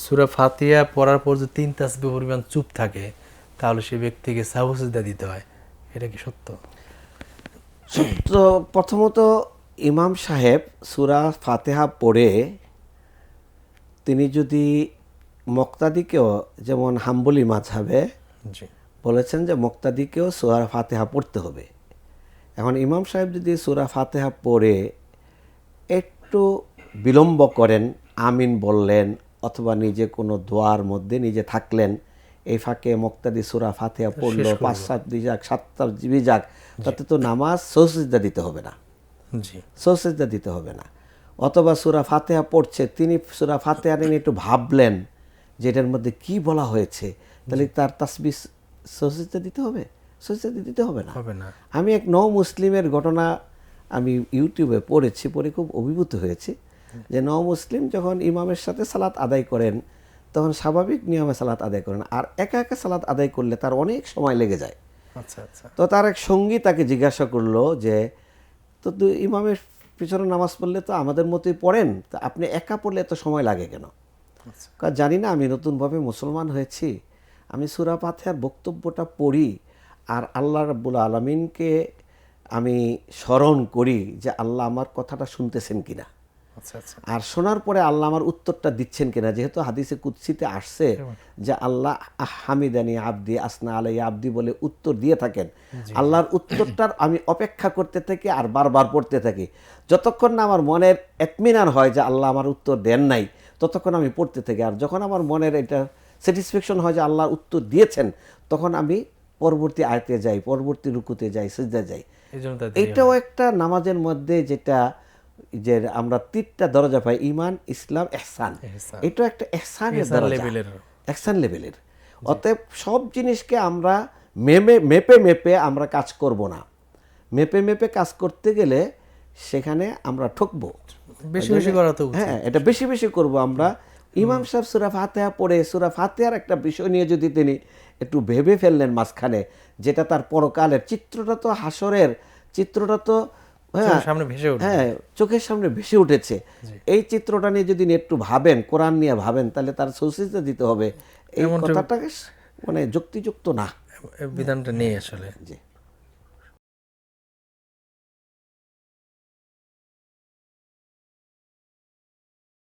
সূরা ফাতিহা পড়ার পর যে 3 তাসবিহ পরিমাণ চুপ থাকে তাহলে সেই ব্যক্তিকে সাহু সিজদা দিতে হয়, এটা কি সত্য? সত্য। প্রথমত ইমাম সাহেব সূরা ফাতিহা পড়ে তিনি যদি মুক্তাদিকেও, যেমন হাম্বলি মাযহাবে জি বলেছেন যে মুক্তাদিকেও সূরা ফাতিহা পড়তে হবে। এখন ইমাম সাহেব যদি সূরা ফাতিহা পড়ে একটু বিলম্ব করেন, আমিন বললেন অথবা নিজে কোনো দোয়ার মধ্যে নিজে থাকলেন, এই ফাঁকে মুক্তাদি সূরা ফাতিহা পড়লো, 5-7 যাক 7 জিবি যাক, তাতে তো নামাজ সৌসিজদা দিতে হবে না, জি সৌসিজদা দিতে হবে না। অথবা সূরা ফাতিহা পড়ছে, তিনি সূরা ফাতিহা নিয়ে একটু ভাবলেন যে এটার মধ্যে কি বলা হয়েছে, তাহলে তার তাসবিহ সৌসিজদা দিতে হবে? সৌসিজদা দিতে হবে না। হবে না। আমি এক নও মুসলিমের ঘটনা আমি ইউটিউবে পড়েছি, পড়ে খুব অভিভূত হয়েছি যে নও মুসলিম যখন ইমামের সাথে সালাত আদায় করেন তখন স্বাভাবিক নিয়মে সালাত আদায় করেন, আর একা একা সালাত আদায় করলে তার অনেক সময় লেগে যায়। আচ্ছা আচ্ছা। তো তার এক সঙ্গী তাকে জিজ্ঞাসা করলো যে তো তুই ইমামের পিছনে নামাজ পড়লে তো আমাদের মতোই পড়েন, তা আপনি একা পড়লে এত সময় লাগে কেন? কারণ জানি না, আমি নতুনভাবে মুসলমান হয়েছি, আমি সূরা ফাতিহার বক্তব্যটা পড়ি আর আল্লাহ রাব্বুল আলামিনকে আমি স্মরণ করি যে আল্লাহ আমার কথাটা শুনতেছেন কিনা, আচ্ছা আচ্ছা। আর শোনার পরে আল্লাহ আমার উত্তরটা দিচ্ছেন কিনা। যেহেতু হাদিসে কুদসিতে আসছে যে আল্লাহ হামিদানি আবদি আসনা আলাই আবদি বলে উত্তর দিয়ে থাকেন, আল্লাহর উত্তরটার আমি অপেক্ষা করতে থাকি আর বারবার পড়তে থাকি। যতক্ষণ না আমার মনের ইতমিনান হয় যে আল্লাহ আমার উত্তর দেন নাই, ততক্ষণ আমি পড়তে থাকি। আর যখন আমার মনের এটা স্যাটিসফ্যাকশন হয় যে আল্লাহ উত্তর দিয়েছেন, তখন আমি পরবর্তী আয়াতে যাই, পরবর্তী রুকুতে যাই, সিজদায় যাই। এটাও একটা নামাজের মধ্যে যেটা যে আমরা 3টা দরজা পাই, ঈমান, ইসলাম, ইহসান। এটা একটা ইহসানের দরজা, ইহসান লেভেলের। অতএব সব জিনিসকে আমরা মেপে মেপে আমরা কাজ করব না। মেপে মেপে কাজ করতে গেলে সেখানে আমরা ঠকবো। বেশি বেশি করা তো উচিত। হ্যাঁ, এটা বেশি বেশি করব আমরা। ইমাম সাহেব সূরা ফাতিহা পড়ে সূরা ফাতিহার একটা বিষয় নিয়ে যদি তিনি একটু ভেবে ফেললেন মাঝখানে, যেটা তার পরকালের চিত্রটা, তো হাসরের চিত্রটা তো হ্যাঁ চোখের সামনে ভেসে উঠেছে, এই চিত্রটা নিয়ে যদি একটু ভাবেন, কোরআন নিয়ে ভাবেন, তাহলে তার সৌসিজদা দিতে হবে, এই কথাটাকে মানে যুক্তিযুক্ত না, বিধানটা নেই আসলে। জি।